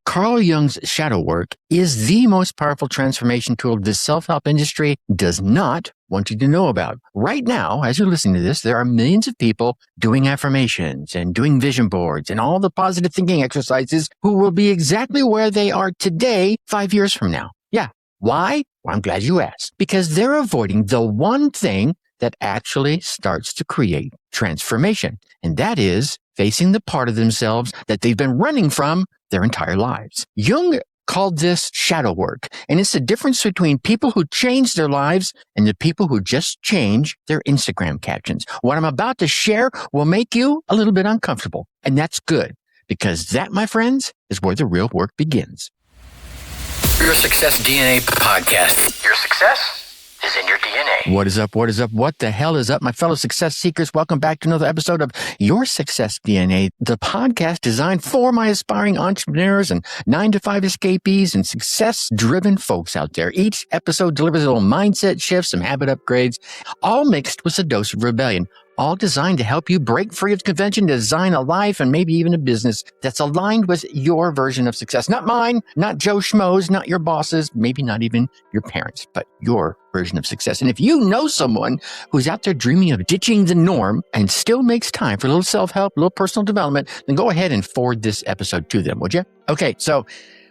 Carl Jung's shadow work is the most powerful transformation tool the self-help industry does not want you to know about. Right now, as you're listening to this, there are millions of people doing affirmations and doing vision boards and all the positive thinking exercises who will be exactly where they are today 5 years from now. Yeah. Why? Well, I'm glad you asked. Because they're avoiding the one thing that actually starts to create transformation. And that is facing the part of themselves that they've been running from their entire lives. Jung called this shadow work. And it's the difference between people who change their lives and the people who just change their Instagram captions. What I'm about to share will make you a little bit uncomfortable. And that's good, because that, my friends, is where the real work begins. Your Success DNA podcast. Your success is in your DNA. What is up? What is up? What the hell is up, my fellow success seekers? Welcome back to another episode of Your Success DNA, the podcast designed for my aspiring entrepreneurs and 9-to-5 escapees and success-driven folks out there. Each episode delivers a little mindset shifts, some habit upgrades, all mixed with a dose of rebellion. All designed to help you break free of convention, design a life, and maybe even a business that's aligned with your version of success. Not mine, not Joe Schmo's, not your bosses, maybe not even your parents, but your version of success. And if you know someone who's out there dreaming of ditching the norm and still makes time for a little self-help, a little personal development, then go ahead and forward this episode to them, would you? Okay, so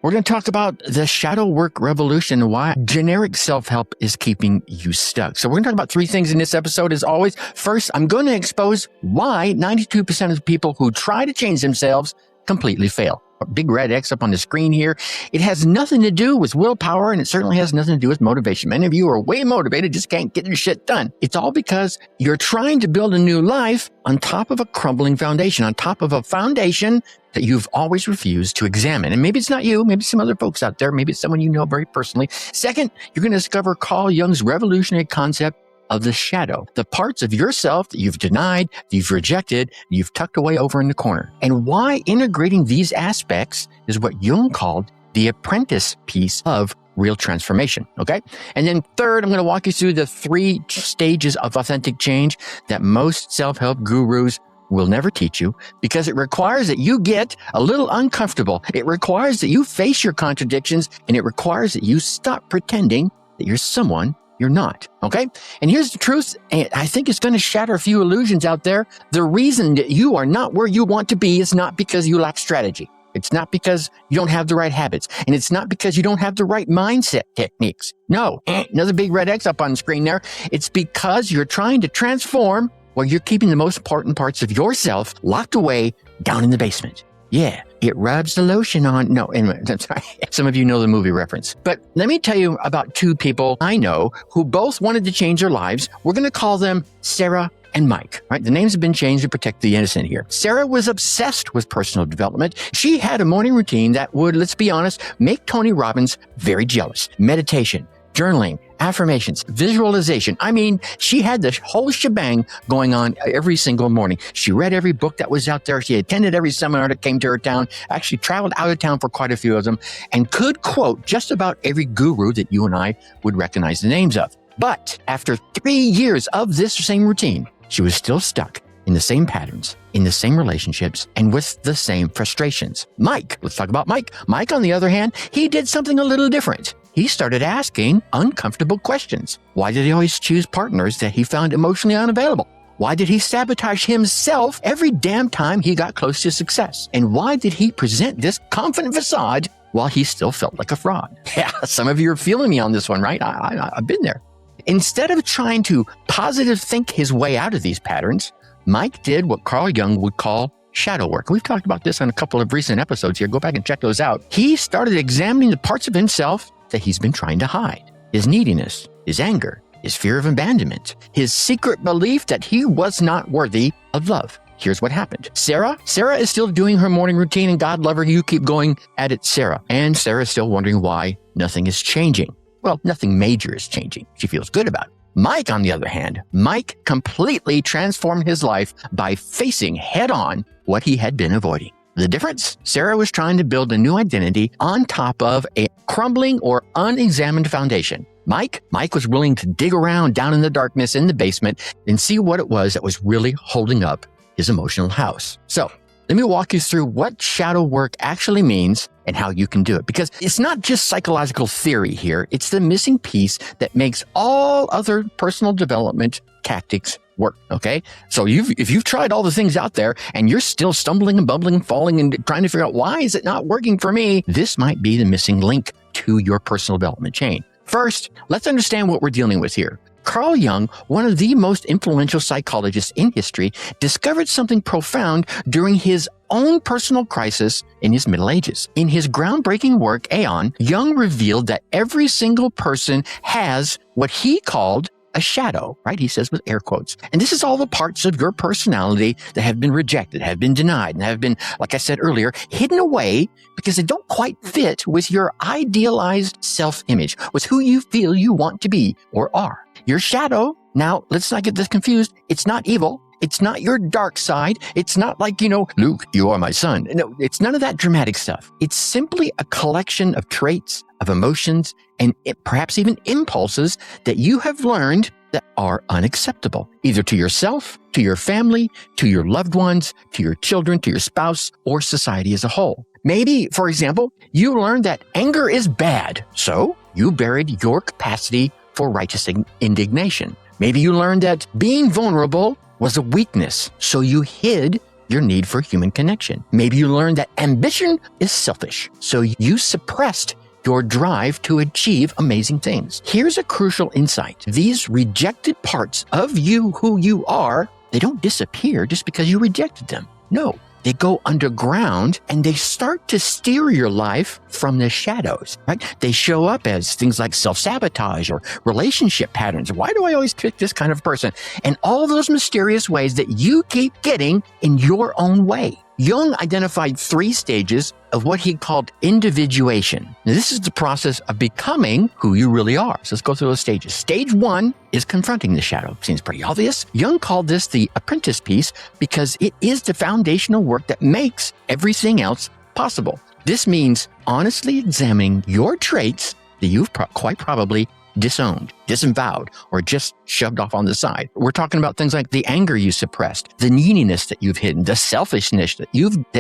we're going to talk about the shadow work revolution and why generic self-help is keeping you stuck. So we're going to talk about 3 things in this episode. As always, first, I'm going to expose why 92% of the people who try to change themselves completely fail. A big red X up on the screen here. It has nothing to do with willpower, and it certainly has nothing to do with motivation. Many of you are way motivated, just can't get your shit done. It's all because you're trying to build a new life on top of a crumbling foundation, on top of a foundation that you've always refused to examine. And maybe it's not you, maybe some other folks out there, maybe it's someone you know very personally. Second, you're going to discover Carl Jung's revolutionary concept of the shadow, the parts of yourself that you've denied, that you've rejected, you've tucked away over in the corner, and why integrating these aspects is what Jung called the apprentice piece of real transformation. Okay. And then third, I'm going to walk you through the 3 stages of authentic change that most self-help gurus will never teach you, because it requires that you get a little uncomfortable. It requires that you face your contradictions, and it requires that you stop pretending that you're someone you're not. Okay. And here's the truth. And I think it's going to shatter a few illusions out there. The reason that you are not where you want to be is not because you lack strategy. It's not because you don't have the right habits. And it's not because you don't have the right mindset techniques. No, another big red X up on the screen there. It's because you're trying to transform while you're keeping the most important parts of yourself locked away down in the basement. Yeah, it rubs the lotion on. No, anyway, I'm sorry. Some of you know the movie reference. But let me tell you about 2 people I know who both wanted to change their lives. We're going to call them Sarah and Mike, right? The names have been changed to protect the innocent here. Sarah was obsessed with personal development. She had a morning routine that would, let's be honest, make Tony Robbins very jealous. Meditation, journaling, affirmations, visualization. I mean, she had the whole shebang going on every single morning. She read every book that was out there. She attended every seminar that came to her town, actually traveled out of town for quite a few of them, and could quote just about every guru that you and I would recognize the names of. But after 3 years of this same routine, she was still stuck in the same patterns, in the same relationships, and with the same frustrations. Mike, let's talk about Mike. Mike, on the other hand, he did something a little different. He started asking uncomfortable questions. Why did he always choose partners that he found emotionally unavailable? Why did he sabotage himself every damn time he got close to success? And why did he present this confident facade while he still felt like a fraud? Yeah, some of you are feeling me on this one, right? I've been there. Instead of trying to positive think his way out of these patterns, Mike did what Carl Jung would call shadow work. We've talked about this on a couple of recent episodes here. Go back and check those out. He started examining the parts of himself that he's been trying to hide. His neediness, his anger, his fear of abandonment, his secret belief that he was not worthy of love. Here's what happened. Sarah is still doing her morning routine, and God love her, you keep going at it, Sarah. And Sarah's still wondering why nothing is changing. Well, nothing major is changing. She feels good about it. Mike, on the other hand, Mike completely transformed his life by facing head-on what he had been avoiding. The difference? Sarah was trying to build a new identity on top of a crumbling or unexamined foundation. Mike was willing to dig around down in the darkness in the basement and see what it was that was really holding up his emotional house. So let me walk you through what shadow work actually means and how you can do it. Because it's not just psychological theory here. It's the missing piece that makes all other personal development tactics work, okay? So if you've tried all the things out there and you're still stumbling and bumbling and falling and trying to figure out why is it not working for me, this might be the missing link to your personal development chain. First, let's understand what we're dealing with here. Carl Jung, one of the most influential psychologists in history, discovered something profound during his own personal crisis in his Middle Ages. In his groundbreaking work, Aeon, Jung revealed that every single person has what he called a shadow, right? He says with air quotes. And this is all the parts of your personality that have been rejected, have been denied, and have been, like I said earlier, hidden away because they don't quite fit with your idealized self-image, with who you feel you want to be or are. Your shadow, now let's not get this confused, it's not evil. It's not your dark side. It's not like, Luke, you are my son. No, it's none of that dramatic stuff. It's simply a collection of traits, of emotions, and perhaps even impulses that you have learned that are unacceptable, either to yourself, to your family, to your loved ones, to your children, to your spouse, or society as a whole. Maybe, for example, you learned that anger is bad, so you buried your capacity for righteous indignation. Maybe you learned that being vulnerable was a weakness, so you hid your need for human connection. Maybe you learned that ambition is selfish, so you suppressed your drive to achieve amazing things. Here's a crucial insight. These rejected parts of you, who you are, they don't disappear just because you rejected them. No, they go underground and they start to steer your life from the shadows, right? They show up as things like self-sabotage or relationship patterns. Why do I always pick this kind of person? And all those mysterious ways that you keep getting in your own way. Jung identified 3 stages of what he called individuation. Now, this is the process of becoming who you really are. So let's go through those stages. Stage 1 is confronting the shadow. Seems pretty obvious. Jung called this the apprentice piece because it is the foundational work that makes everything else possible. This means honestly examining your traits that you've quite probably disowned, disavowed, or just shoved off on the side. We're talking about things like the anger you suppressed, the neediness that you've hidden, the selfishness that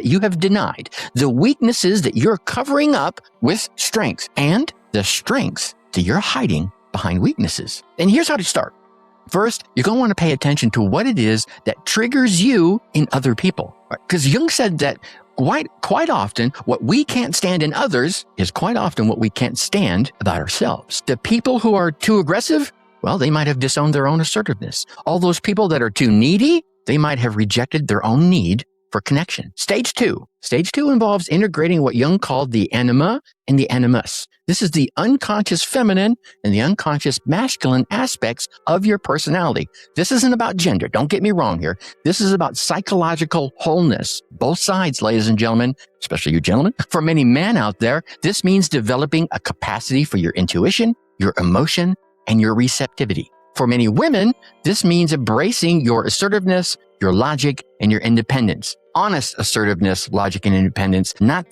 you have denied, the weaknesses that you're covering up with strengths, and the strengths that you're hiding behind weaknesses. And here's how to start. First, you're going to want to pay attention to what it is that triggers you in other people. Because Jung said that quite often, what we can't stand in others is quite often what we can't stand about ourselves. The people who are too aggressive, well, they might have disowned their own assertiveness. All those people that are too needy, they might have rejected their own need for connection. Stage 2. Stage 2 involves integrating what Jung called the anima and the animus. This is the unconscious feminine and the unconscious masculine aspects of your personality. This isn't about gender. Don't get me wrong here. This is about psychological wholeness. Both sides, ladies and gentlemen, especially you gentlemen. For many men out there, this means developing a capacity for your intuition, your emotion, and your receptivity. For many women, this means embracing your assertiveness, your logic, and your independence. Honest assertiveness, logic, and independence, not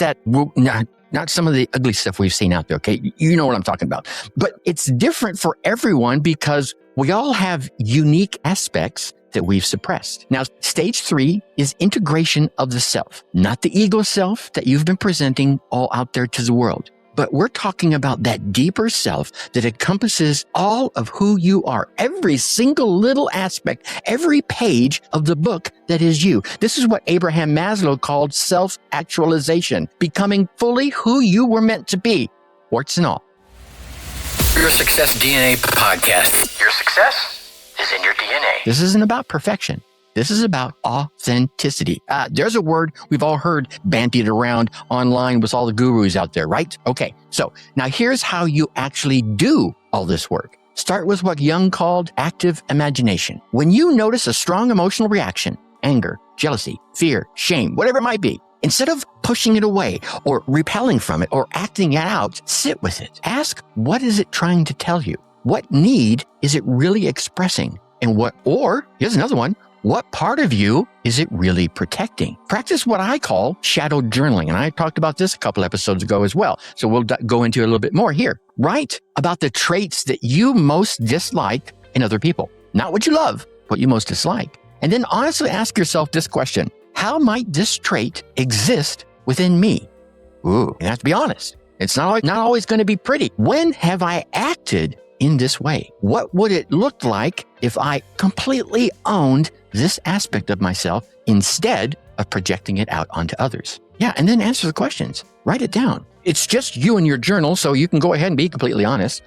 some of the ugly stuff we've seen out there, okay? You know what I'm talking about. But it's different for everyone because we all have unique aspects that we've suppressed. Now, stage 3 is integration of the self, not the ego self that you've been presenting all out there to the world. But we're talking about that deeper self that encompasses all of who you are, every single little aspect, every page of the book that is you. This is what Abraham Maslow called self-actualization, becoming fully who you were meant to be, warts and all. Your Success DNA podcast. Your success is in your DNA. This isn't about perfection. This is about authenticity. There's a word we've all heard bandied around online with all the gurus out there, right? Okay, so now here's how you actually do all this work. Start with what Jung called active imagination. When you notice a strong emotional reaction, anger, jealousy, fear, shame, whatever it might be, instead of pushing it away or repelling from it or acting it out, sit with it. Ask, what is it trying to tell you? What need is it really expressing? And here's another one, what part of you is it really protecting? Practice what I call shadow journaling. And I talked about this a couple episodes ago as well. So we'll go into it a little bit more here. Write about the traits that you most dislike in other people. Not what you love, what you most dislike. And then honestly ask yourself this question. How might this trait exist within me? Ooh, you have to be honest. It's not always going to be pretty. When have I acted in this way? What would it look like if I completely owned this aspect of myself instead of projecting it out onto others? Yeah, and then answer the questions. Write it down. It's just you and your journal, so you can go ahead and be completely honest.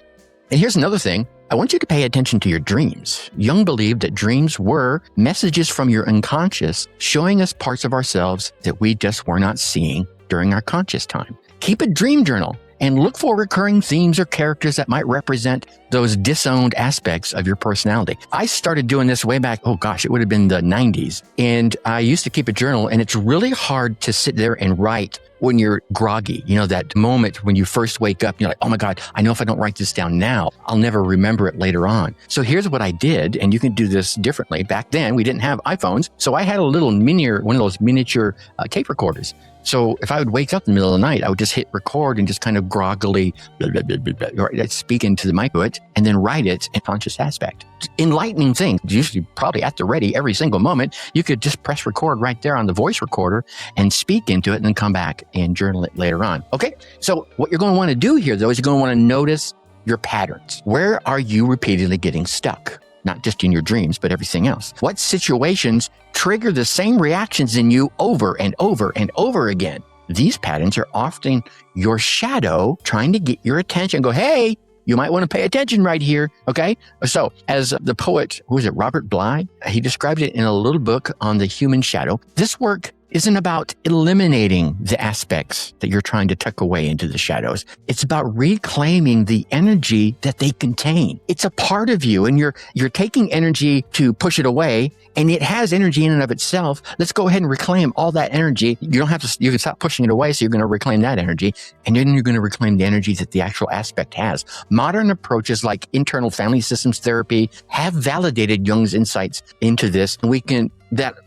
And here's another thing. I want you to pay attention to your dreams. Jung believed that dreams were messages from your unconscious showing us parts of ourselves that we just were not seeing during our conscious time. Keep a dream journal and look for recurring themes or characters that might represent those disowned aspects of your personality. I started doing this way back, it would have been the 90s. And I used to keep a journal, and it's really hard to sit there and write when you're groggy. You know, that moment when you first wake up, you're like, oh my God, I know if I don't write this down now, I'll never remember it later on. So here's what I did, and you can do this differently. Back then, we didn't have iPhones. So I had a little one of those miniature tape recorders. So if I would wake up in the middle of the night, I would just hit record and just kind of groggily blah, blah, blah, blah, blah, or speak into the mic with it and then write it in conscious aspect. Enlightening thing, usually probably at the ready every single moment. You could just press record right there on the voice recorder and speak into it and then come back and journal it later on. Okay, so what you're going to want to do here, though, is you're going to want to notice your patterns. Where are you repeatedly getting stuck? Not just in your dreams, but everything else. What situations trigger the same reactions in you over and over and over again? These patterns are often your shadow trying to get your attention. Go, hey, you might want to pay attention right here, okay? So as the poet, Robert Bly? He described it in a little book on the human shadow. This work isn't about eliminating the aspects that you're trying to tuck away into the shadows. It's about reclaiming the energy that they contain. It's a part of you, and you're taking energy to push it away, and it has energy in and of itself. Let's go ahead and reclaim all that energy. You can stop pushing it away, so you're going to reclaim that energy, and then you're going to reclaim the energy that the actual aspect has. Modern approaches like internal family systems therapy have validated Jung's insights into this, and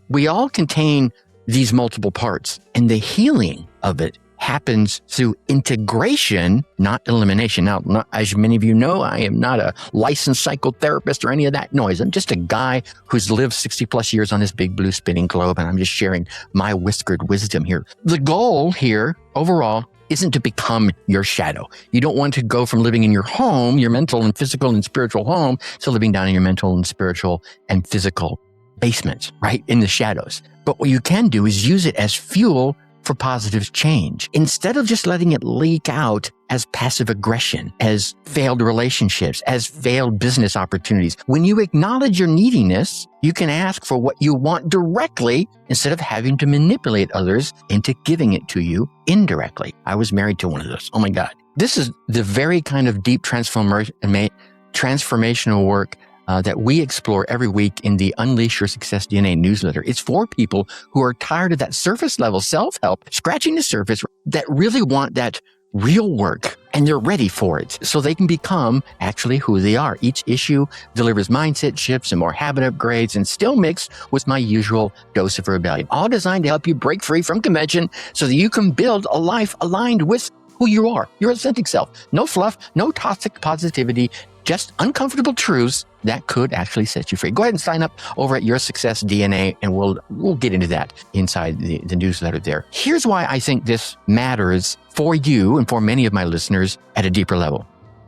we all contain these multiple parts, and the healing of it happens through integration, not elimination. Now, as many of you know, I am not a licensed psychotherapist or any of that noise. I'm just a guy who's lived 60 plus years on this big blue spinning globe, and I'm just sharing my whiskered wisdom here. The goal here overall isn't to become your shadow. You don't want to go from living in your home, your mental and physical and spiritual home, to living down in your mental and spiritual and physical basements, right? In the shadows. But what you can do is use it as fuel for positive change. Instead of just letting it leak out as passive aggression, as failed relationships, as failed business opportunities. When you acknowledge your neediness, you can ask for what you want directly instead of having to manipulate others into giving it to you indirectly. I was married to one of those. Oh my God. This is the very kind of deep transformational work that we explore every week in the Unleash Your Success DNA newsletter. It's for people who are tired of that surface level self-help, scratching the surface, that really want that real work, and they're ready for it so they can become actually who they are. Each issue delivers mindset shifts and more habit upgrades, and still mixed with my usual dose of rebellion, all designed to help you break free from convention so that you can build a life aligned with who you are, your authentic self. No fluff, no toxic positivity, just uncomfortable truths that could actually set you free. Go ahead and sign up over at Your Success DNA, and we'll get into that inside the newsletter there. Here's why I think this matters for you and for many of my listeners at a deeper level.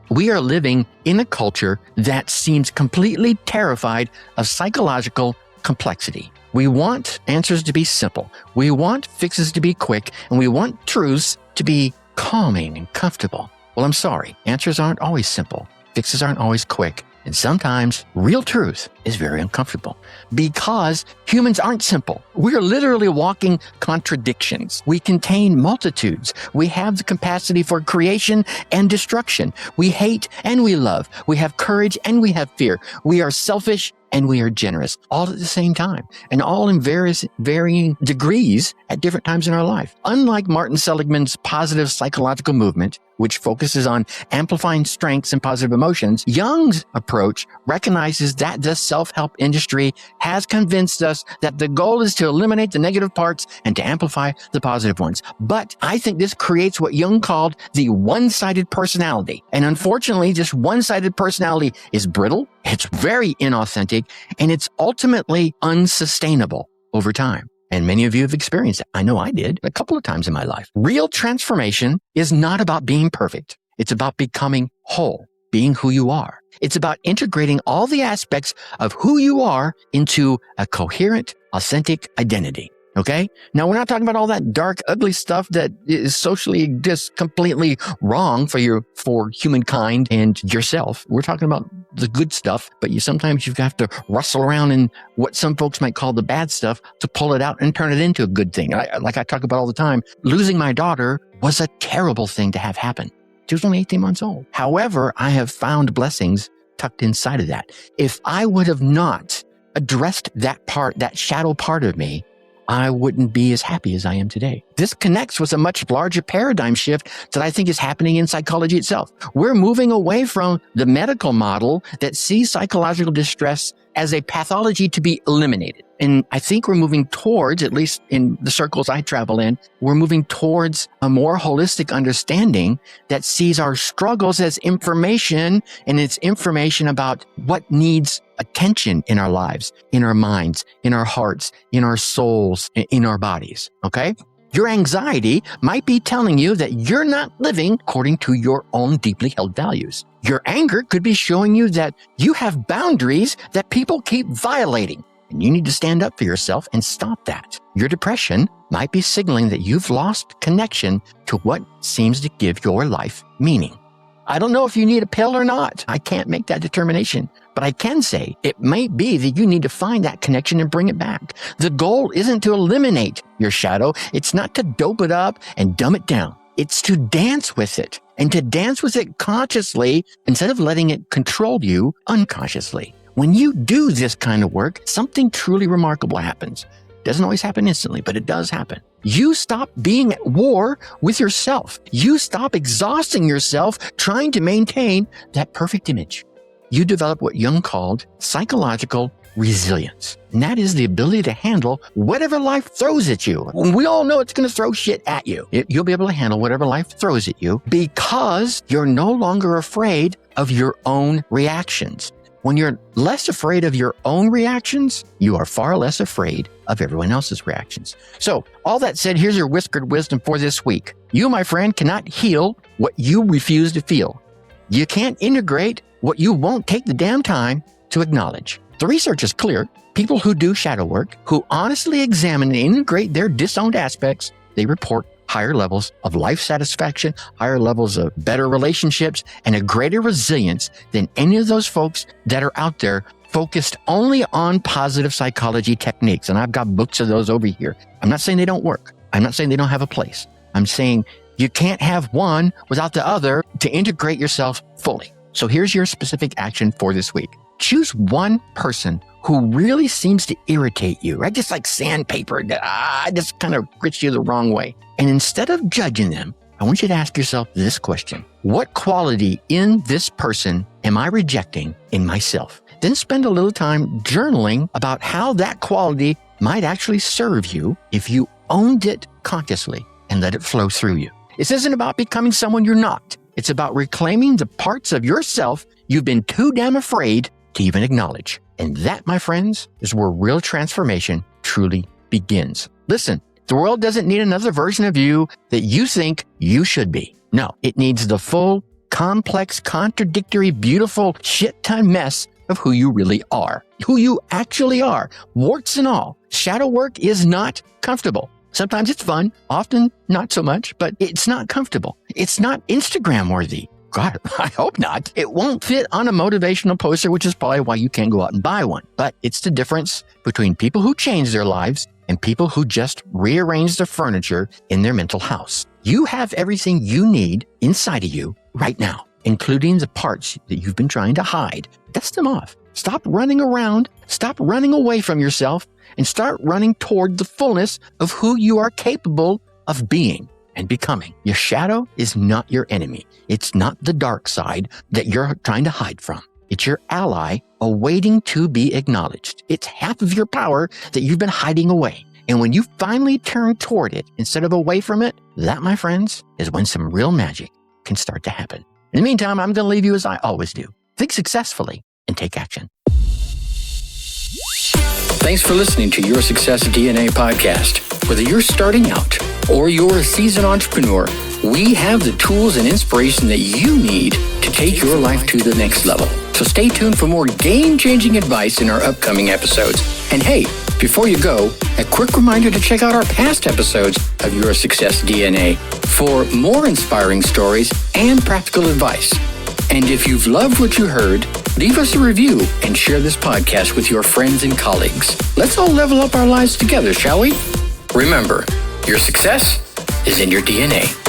We are living in a culture that seems completely terrified of psychological complexity. We want answers to be simple. We want fixes to be quick, and we want truths to be calming and comfortable. Well, I'm sorry. Answers aren't always simple. Fixes aren't always quick. And sometimes real truth is very uncomfortable because humans aren't simple. We are literally walking contradictions. We contain multitudes. We have the capacity for creation and destruction. We hate and we love. We have courage and we have fear. We are selfish and we are generous, all at the same time, and all in varying degrees at different times in our life. Unlike Martin Seligman's positive psychological movement, which focuses on amplifying strengths and positive emotions, Jung's approach recognizes that the self-help industry has convinced us that the goal is to eliminate the negative parts and to amplify the positive ones. But I think this creates what Jung called the one-sided personality. And unfortunately, this one-sided personality is brittle, it's very inauthentic, and it's ultimately unsustainable over time. And many of you have experienced it. I know I did a couple of times in my life. Real transformation is not about being perfect. It's about becoming whole, being who you are. It's about integrating all the aspects of who you are into a coherent, authentic identity. Okay? Now, we're not talking about all that dark, ugly stuff that is socially just completely wrong for humankind and yourself. We're talking about the good stuff, but sometimes you have to rustle around in what some folks might call the bad stuff to pull it out and turn it into a good thing. Like I talk about all the time, losing my daughter was a terrible thing to have happen. She was only 18 months old. However, I have found blessings tucked inside of that. If I would have not addressed that part, that shadow part of me, I wouldn't be as happy as I am today. This connects with a much larger paradigm shift that I think is happening in psychology itself. We're moving away from the medical model that sees psychological distress as a pathology to be eliminated. And I think we're moving towards, at least in the circles I travel in, we're moving towards a more holistic understanding that sees our struggles as information, and it's information about what needs attention in our lives, in our minds, in our hearts, in our souls, in our bodies. Okay? Your anxiety might be telling you that you're not living according to your own deeply held values. Your anger could be showing you that you have boundaries that people keep violating, and you need to stand up for yourself and stop that. Your depression might be signaling that you've lost connection to what seems to give your life meaning. I don't know if you need a pill or not. I can't make that determination. But I can say it might be that you need to find that connection and bring it back. The goal isn't to eliminate your shadow. It's not to dope it up and dumb it down. It's to dance with it, and to dance with it consciously instead of letting it control you unconsciously. When you do this kind of work, something truly remarkable happens. It doesn't always happen instantly, but it does happen. You stop being at war with yourself. You stop exhausting yourself trying to maintain that perfect image. You develop what Jung called psychological resilience. And that is the ability to handle whatever life throws at you. We all know it's going to throw shit at you. You'll be able to handle whatever life throws at you because you're no longer afraid of your own reactions. When you're less afraid of your own reactions, you are far less afraid of everyone else's reactions. So, all that said, here's your whispered wisdom for this week. You, my friend, cannot heal what you refuse to feel. You can't integrate what you won't take the damn time to acknowledge. The research is clear. People who do shadow work, who honestly examine and integrate their disowned aspects, they report higher levels of life satisfaction, higher levels of better relationships, and a greater resilience than any of those folks that are out there focused only on positive psychology techniques. And I've got books of those over here. I'm not saying they don't work. I'm not saying they don't have a place. I'm saying you can't have one without the other to integrate yourself fully. So here's your specific action for this week. Choose one person who really seems to irritate you, right? Just like sandpaper, just kind of grits you the wrong way. And instead of judging them, I want you to ask yourself this question. What quality in this person am I rejecting in myself? Then spend a little time journaling about how that quality might actually serve you if you owned it consciously and let it flow through you. This isn't about becoming someone you're not. It's about reclaiming the parts of yourself you've been too damn afraid to even acknowledge. And that, my friends, is where real transformation truly begins. Listen, the world doesn't need another version of you that you think you should be. No, it needs the full, complex, contradictory, beautiful, shit-ton mess of who you really are, who you actually are, warts and all. Shadow work is not comfortable. Sometimes it's fun, often not so much, but it's not comfortable. It's not Instagram worthy. God, I hope not. It won't fit on a motivational poster, which is probably why you can't go out and buy one. But it's the difference between people who change their lives and people who just rearrange the furniture in their mental house. You have everything you need inside of you right now, including the parts that you've been trying to hide. Dust them off. Stop running around. Stop running away from yourself and start running toward the fullness of who you are capable of being and becoming. Your shadow is not your enemy. It's not the dark side that you're trying to hide from. It's your ally awaiting to be acknowledged. It's half of your power that you've been hiding away. And when you finally turn toward it instead of away from it, that, my friends, is when some real magic can start to happen. In the meantime, I'm going to leave you as I always do. Think successfully and take action. Thanks for listening to Your Success DNA podcast. Whether you're starting out or you're a seasoned entrepreneur, we have the tools and inspiration that you need to take your life to the next level. So stay tuned for more game-changing advice in our upcoming episodes. And hey, before you go, a quick reminder to check out our past episodes of Your Success DNA for more inspiring stories and practical advice. And if you've loved what you heard, leave us a review and share this podcast with your friends and colleagues. Let's all level up our lives together, shall we? Remember, your success is in your DNA.